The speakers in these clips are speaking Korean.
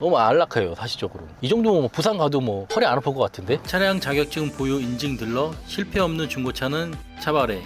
너무 안락해요. 사실적으로 이 정도면 뭐 부산 가도 뭐 허리 안 아플 것 같은데. 차량 자격증 보유 인증 딜러 실패 없는 중고차는 차바레.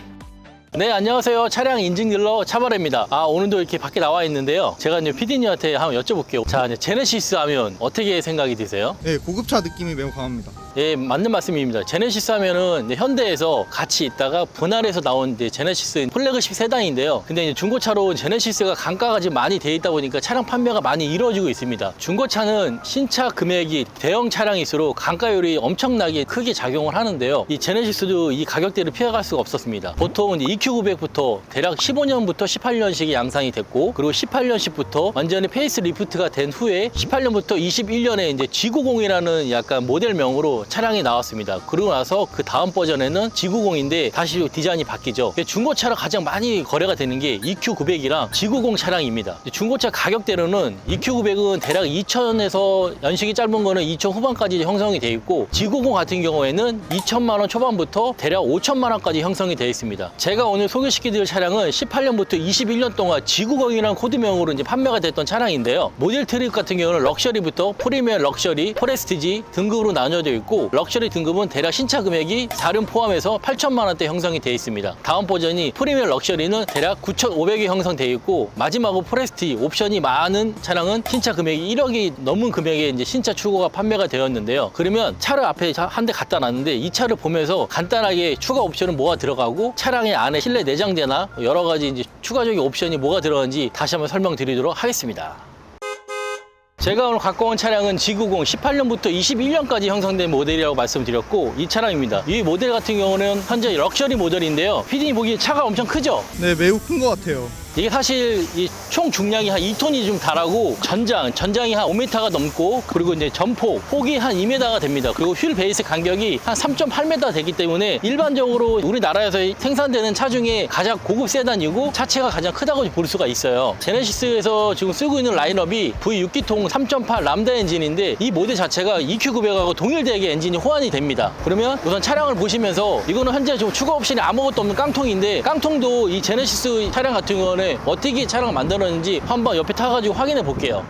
네, 안녕하세요. 차량 인증 딜러 차바레입니다. 오늘도 이렇게 밖에 나와 있는데요. 제가 이제 PD님한테 한번 여쭤볼게요. 자, 이제 제네시스 하면 어떻게 생각이 드세요? 네, 고급차 느낌이 매우 강합니다. 예, 맞는 말씀입니다. 제네시스 하면은 이제 현대에서 같이 있다가 분할해서 나온 이제 제네시스 플래그십 세단인데요. 근데 이제 중고차로 제네시스가 강가가 지금 많이 돼 있다 보니까 차량 판매가 많이 이루어지고 있습니다. 중고차는 신차 금액이 대형 차량일수록 강가율이 엄청나게 크게 작용을 하는데요. 이 제네시스도 이 가격대를 피해갈 수가 없었습니다. 보통 이제 EQ900부터 대략 15년부터 18년식이 양산이 됐고, 그리고 18년식부터 완전히 페이스 리프트가 된 후에 18년부터 21년에 이제 G90이라는 약간 모델명으로 차량이 나왔습니다. 그러고 나서 그 다음 버전에는 G90인데 다시 디자인이 바뀌죠. 중고차로 가장 많이 거래가 되는 게 EQ900이랑 G90 차량입니다. 중고차 가격대로는 EQ900은 대략 2000에서 연식이 짧은 거는 2000 후반까지 형성이 되어 있고, G90 같은 경우에는 2000만 원 초반부터 대략 5천만 원까지 형성이 되어 있습니다. 제가 오늘 소개시켜드릴 차량은 18년부터 21년 동안 G90이라는 코드명으로 이제 판매가 됐던 차량인데요. 모델 트립 같은 경우는 럭셔리부터 프리미엄 럭셔리, 포레스티지 등급으로 나뉘어져 있고, 럭셔리 등급은 대략 신차 금액이 사륜 포함해서 8천만 원대 형성이 되어 있습니다. 다음 버전이 프리미엄 럭셔리는 대략 9,500이 형성되어 있고, 마지막으로 포레스티 옵션이 많은 차량은 신차 금액이 1억이 넘은 금액의 이제 신차 출고가 판매가 되었는데요. 그러면 차를 앞에 한 대 갖다 놨는데 이 차를 보면서 간단하게 추가 옵션은 뭐가 들어가고 차량의 안에 실내 내장재나 여러 가지 이제 추가적인 옵션이 뭐가 들어가는지 다시 한번 설명드리도록 하겠습니다. 제가 오늘 갖고 온 차량은 G90 18년부터 21년까지 형성된 모델이라고 말씀드렸고, 이 차량입니다. 이 모델 같은 경우는 현재 럭셔리 모델인데요. PD님 보기에 차가 엄청 크죠? 네, 매우 큰 것 같아요. 이게 사실 이 총 중량이 한 2톤이 좀 달하고, 전장이 한 5m가 넘고, 그리고 이제 폭이 한 2m가 됩니다. 그리고 휠 베이스 간격이 한 3.8m 되기 때문에 일반적으로 우리나라에서 생산되는 차 중에 가장 고급 세단이고 차체가 가장 크다고 볼 수가 있어요. 제네시스에서 지금 쓰고 있는 라인업이 V6기통 3.8 람다 엔진인데, 이 모델 자체가 EQ900하고 동일되게 엔진이 호환이 됩니다. 그러면 우선 차량을 보시면서, 이거는 현재 지금 추가 옵션이 아무것도 없는 깡통인데, 깡통도 이 제네시스 차량 같은 경우는 어떻게 차량을 만들었는지 한번 옆에 타가지고 확인해 볼게요.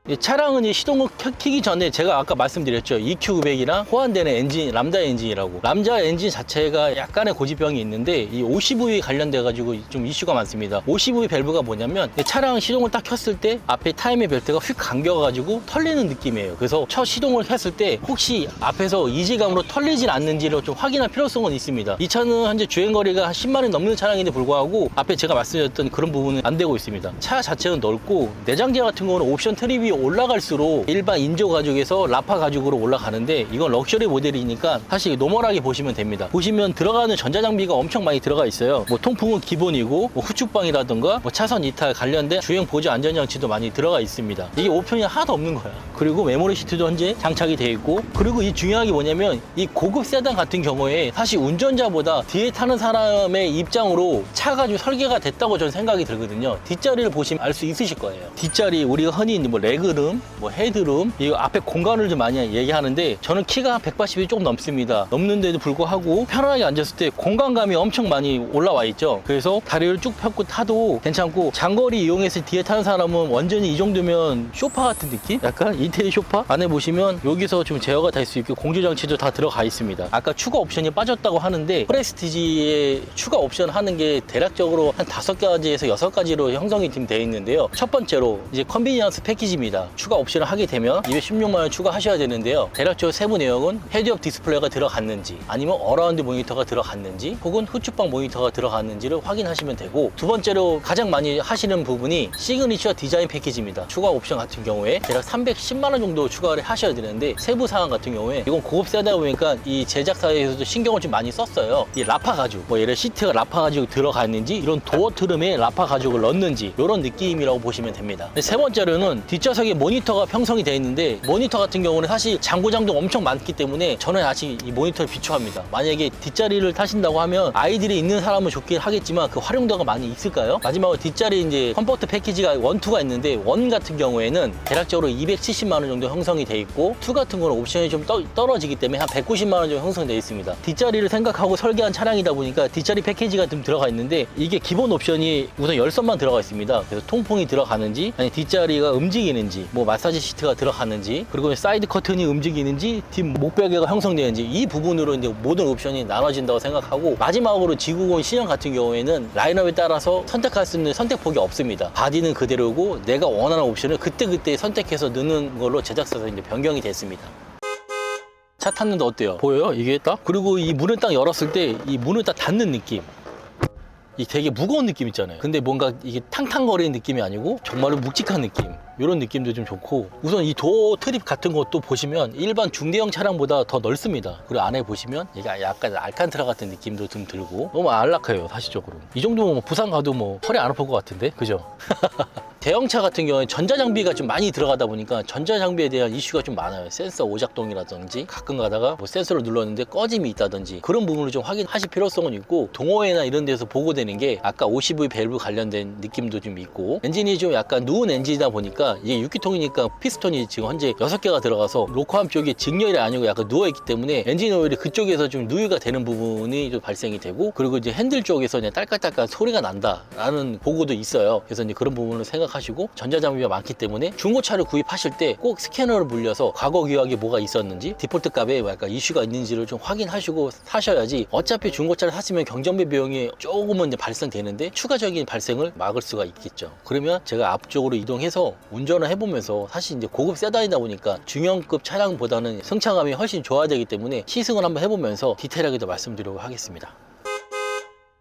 이 차량은 이 시동을 켜기 전에 제가 아까 말씀드렸죠. EQ900이랑 호환되는 엔진, 람다 엔진이라고. 람다 엔진 자체가 약간의 고지병이 있는데, 이 OCV 관련돼 가지고 좀 이슈가 많습니다. OCV 밸브가 뭐냐면, 차량 시동을 딱 켰을 때 앞에 타이밍 벨트가 휙 감겨 가지고 털리는 느낌이에요. 그래서 첫 시동을 했을 때 혹시 앞에서 이질감으로 털리진 않는지를 좀 확인할 필요성은 있습니다. 이 차는 현재 주행거리가 한 10만이 넘는 차량인데 불구하고 앞에 제가 말씀드렸던 그런 부분은 안 되고 있습니다. 차 자체는 넓고, 내장재 같은 경우는 옵션 트립이 올라갈수록 일반 인조 가죽에서 라파 가죽으로 올라가는데, 이건 럭셔리 모델이니까 사실 노멀하게 보시면 됩니다. 보시면 들어가는 전자장비가 엄청 많이 들어가 있어요. 뭐 통풍은 기본이고, 뭐 후축방이라든가 뭐 차선 이탈 관련된 주행 보조 안전장치도 많이 들어가 있습니다. 이게 옵션이 하나도 없는 거야. 그리고 메모리 시트도 현재 장착이 되어 있고, 그리고 이 중요한 게 뭐냐면, 이 고급 세단 같은 경우에 사실 운전자보다 뒤에 타는 사람의 입장으로 차가 좀 설계가 됐다고 저는 생각이 들거든요. 뒷자리를 보시면 알 수 있으실 거예요. 뒷자리 우리가 흔히 뭐 레그룸, 뭐 헤드룸, 이 앞에 공간을 좀 많이 얘기하는데, 저는 키가 180이 조금 넘습니다. 넘는데도 불구하고 편안하게 앉았을 때 공간감이 엄청 많이 올라와 있죠. 그래서 다리를 쭉 펴고 타도 괜찮고, 장거리 이용해서 뒤에 타는 사람은 완전히 이 정도면 쇼파 같은 느낌? 약간 인테리어 쇼파? 안에 보시면 여기서 좀 제어가 될 수 있고 공조장치도 다 들어가 있습니다. 아까 추가 옵션이 빠졌다고 하는데, 프레스티지에 추가 옵션 하는 게 대략적으로 한 5가지에서 6가지로 형성이 지금 되어 있는데요. 첫 번째로 이제 컨비니언스 패키지입니다. 추가 옵션을 하게 되면 216만 원 추가하셔야 되는데요. 대략적으로 세부 내용은 헤드업 디스플레이가 들어갔는지, 아니면 어라운드 모니터가 들어갔는지, 혹은 후축방 모니터가 들어갔는지를 확인하시면 되고, 두 번째로 가장 많이 하시는 부분이 시그니처 디자인 패키지입니다. 추가 옵션 같은 경우에 대략 310만 원 정도 추가를 하셔야 되는데, 세부 사항 같은 경우에 이건 고급 세다 보니까 이 제작사에서도 신경을 좀 많이 썼어요. 이 라파 가죽, 뭐 예를 시트가 라파 가죽이 들어갔는지, 이런 도어 트름에 라파 가죽을 넣었는지, 이런 느낌이라고 보시면 됩니다. 세 번째로는 뒷좌석에 모니터가 형성이 되어 있는데, 모니터 같은 경우는 사실 장고장도 엄청 많기 때문에 저는 아직 이 모니터를 비추합니다. 만약에 뒷자리를 타신다고 하면 아이들이 있는 사람은 좋긴 하겠지만 그 활용도가 많이 있을까요? 마지막으로 뒷자리 이제 컴포트 패키지가 1, 2가 있는데, 1 같은 경우에는 대략적으로 270만 원 정도 형성이 되어 있고, 2 같은 거는 옵션이 좀 떨어지기 때문에 한 190만 원 정도 형성되어 있습니다. 뒷자리를 생각하고 설계한 차량이다 보니까 뒷자리 패키지가 좀 들어가 있는데, 이게 기본 옵션이 우선 열선만 들어가 있습니다. 그래서 통풍이 들어가는지, 아니 뒷자리가 움직이는지, 있는지, 뭐 마사지 시트가 들어갔는지, 그리고 사이드 커튼이 움직이는지, 뒷 목베개가 형성되는지 이 부분으로 이제 모든 옵션이 나눠진다고 생각하고, 마지막으로 G90 신형 같은 경우에는 라인업에 따라서 선택할 수 있는 선택폭이 없습니다. 바디는 그대로고 내가 원하는 옵션을 그때그때 선택해서 넣는 걸로 제작사에서 이제 변경이 됐습니다. 차 탔는데 어때요? 보여요? 이게 딱? 그리고 이 문을 딱 열었을 때 이 문을 딱 닫는 느낌, 이 되게 무거운 느낌 있잖아요. 근데 뭔가 이게 탕탕거리는 느낌이 아니고 정말로 묵직한 느낌, 이런 느낌도 좀 좋고, 우선 이 도어 트립 같은 것도 보시면 일반 중대형 차량보다 더 넓습니다. 그리고 안에 보시면 이게 약간 알칸트라 같은 느낌도 좀 들고 너무 안락해요. 사실적으로 이 정도면 뭐 부산 가도 뭐 허리 안 아플 것 같은데, 그죠? 대형차 같은 경우에 전자장비가 좀 많이 들어가다 보니까 전자장비에 대한 이슈가 좀 많아요. 센서 오작동이라든지, 가끔 가다가 뭐 센서를 눌렀는데 꺼짐이 있다든지, 그런 부분을 좀 확인하실 필요성은 있고, 동호회나 이런 데서 보고되는 게 아까 OCV 밸브 관련된 느낌도 좀 있고, 엔진이 좀 약간 누운 엔진이다 보니까 이게 6기통이니까 피스톤이 지금 현재 6개가 들어가서 로커암 쪽이 직렬이 아니고 약간 누워있기 때문에 엔진 오일이 그쪽에서 좀 누유가 되는 부분이 좀 발생이 되고, 그리고 이제 핸들 쪽에서 그냥 딸깍딸깍 소리가 난다라는 보고도 있어요. 그래서 이제 그런 부분을 생각하시고, 전자장비가 많기 때문에 중고차를 구입하실 때 꼭 스캐너를 물려서 과거 기억에 뭐가 있었는지, 디폴트 값에 약간 이슈가 있는지를 좀 확인하시고 사셔야지, 어차피 중고차를 샀으면 경정비 비용이 조금은 이제 발생되는데 추가적인 발생을 막을 수가 있겠죠. 그러면 제가 앞쪽으로 이동해서 운전을 해보면서, 사실 이제 고급 세단이다 보니까 중형급 차량보다는 승차감이 훨씬 좋아야 되기 때문에 시승을 한번 해보면서 디테일하게도 말씀드리도록 하겠습니다.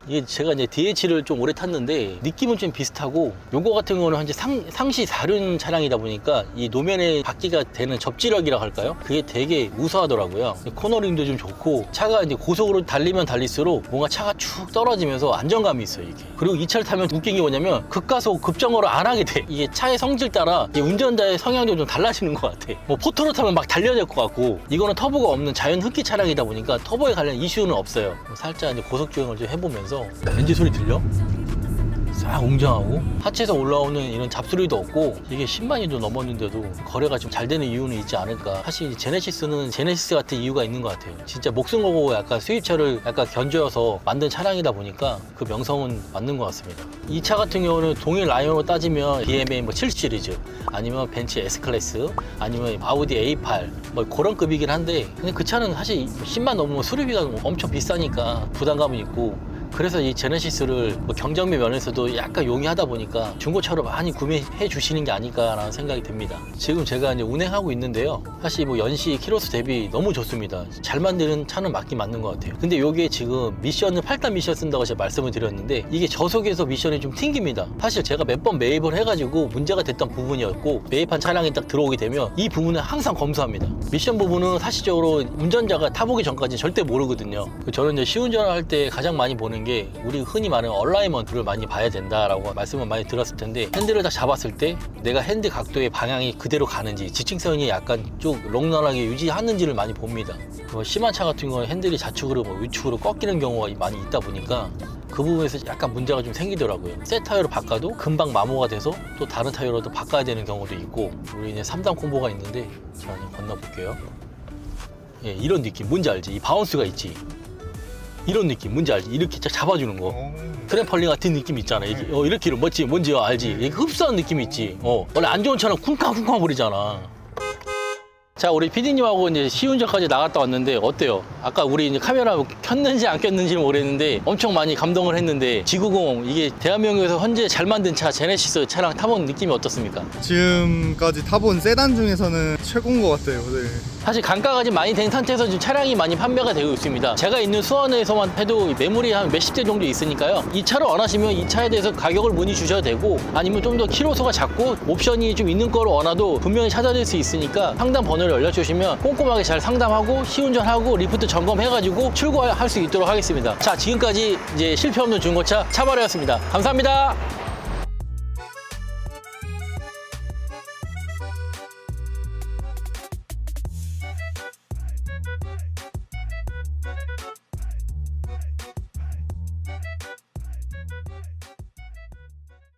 이게 제가 이제 DH를 좀 오래 탔는데 느낌은 좀 비슷하고, 요거 같은 경우는 현재 상시 4륜 차량이다 보니까 이 노면에 받기가 되는 접지력이라고 할까요? 그게 되게 우수하더라고요. 코너링도 좀 좋고, 차가 이제 고속으로 달리면 달릴수록 뭔가 차가 축 떨어지면서 안정감이 있어요, 이게. 그리고 이 차를 타면 웃긴 게 뭐냐면 급가속 급정거를 안 하게 돼. 이게 차의 성질 따라 운전자의 성향도 좀 달라지는 것 같아. 뭐 포토로 타면 막 달려야 될 것 같고, 이거는 터보가 없는 자연 흡기 차량이다 보니까 터보에 관련 이슈는 없어요. 살짝 이제 고속 주행을 좀 해보면서, 엔진 소리 들려? 싹 웅장하고 하체에서 올라오는 이런 잡소리도 없고, 이게 10만이도 넘었는데도 거래가 좀 잘 되는 이유는 있지 않을까. 사실 제네시스는 제네시스 같은 이유가 있는 것 같아요. 진짜 목숨 걸고 약간 수입차를 약간 견줘서 만든 차량이다 보니까 그 명성은 맞는 것 같습니다. 이 차 같은 경우는 동일 라인으로 따지면 BMA 뭐 7 시리즈, 아니면 벤츠 S클래스, 아니면 아우디 A8 뭐 그런 급이긴 한데, 근데 그 차는 사실 10만 넘으면 수리비가 엄청 비싸니까 부담감은 있고, 그래서 이 제네시스를 뭐 경정비 면에서도 약간 용이하다 보니까 중고차로 많이 구매해 주시는 게 아닐까라는 생각이 듭니다. 지금 제가 이제 운행하고 있는데요, 사실 뭐 연식 키로수 대비 너무 좋습니다. 잘 만드는 차는 맞긴 맞는 것 같아요. 근데 요게 지금 미션을 8단 미션 쓴다고 제가 말씀을 드렸는데, 이게 저속에서 미션이 좀 튕깁니다. 사실 제가 몇 번 매입을 해가지고 문제가 됐던 부분이었고, 매입한 차량이 딱 들어오게 되면 이 부분은 항상 검수합니다. 미션 부분은 사실적으로 운전자가 타보기 전까지 절대 모르거든요. 저는 이제 시운전을 할 때 가장 많이 보는 게, 우리 흔히 말하는 얼라이먼트를 많이 봐야 된다라고 말씀을 많이 들었을 텐데, 핸들을 딱 잡았을 때 내가 핸들 각도의 방향이 그대로 가는지, 지층선이 약간 쭉 롱런하게 유지하는지를 많이 봅니다. 심한 차 같은 경우는 핸들이 좌측으로 뭐 우측으로 꺾이는 경우가 많이 있다 보니까 그 부분에서 약간 문제가 좀 생기더라고요. 새 타이어로 바꿔도 금방 마모가 돼서 또 다른 타이어로도 바꿔야 되는 경우도 있고, 우리 이제 3단 콤보가 있는데 제가 건너볼게요. 예, 이런 느낌 뭔지 알지? 이 바운스가 있지? 이런 느낌 뭔지 알지? 이렇게 잡아주는 거. 트램펄링 같은 느낌 있잖아. 이게, 이렇게 뭔지 알지? 이게 흡수하는 느낌이 있지. 원래 안 좋은 차는 쿵쾅쿵쾅 거리잖아. 자, 우리 PD님하고 이제 시운전까지 나갔다 왔는데 어때요? 아까 우리 이제 카메라 켰는지 안 켰는지는 모르겠는데 엄청 많이 감동을 했는데, G90 이게 대한민국에서 현재 잘 만든 차 제네시스 차량 타본 느낌이 어떻습니까? 지금까지 타본 세단 중에서는 최고인 것 같아요. 네. 사실 감가가 좀 많이 된 상태에서 지금 차량이 많이 판매가 되고 있습니다. 제가 있는 수원에서만 해도 매물이 한 몇십 대 정도 있으니까요. 이 차를 원하시면 이 차에 대해서 가격을 문의 주셔도 되고, 아니면 좀 더 키로수가 작고 옵션이 좀 있는 거를 원하도 분명히 찾아낼 수 있으니까 상담 번호를 알려주시면 꼼꼼하게 잘 상담하고 시운전하고 리프트 점검해가지고 출고할 수 있도록 하겠습니다. 자, 지금까지 이제 실패 없는 중고차 차바레였습니다. 감사합니다.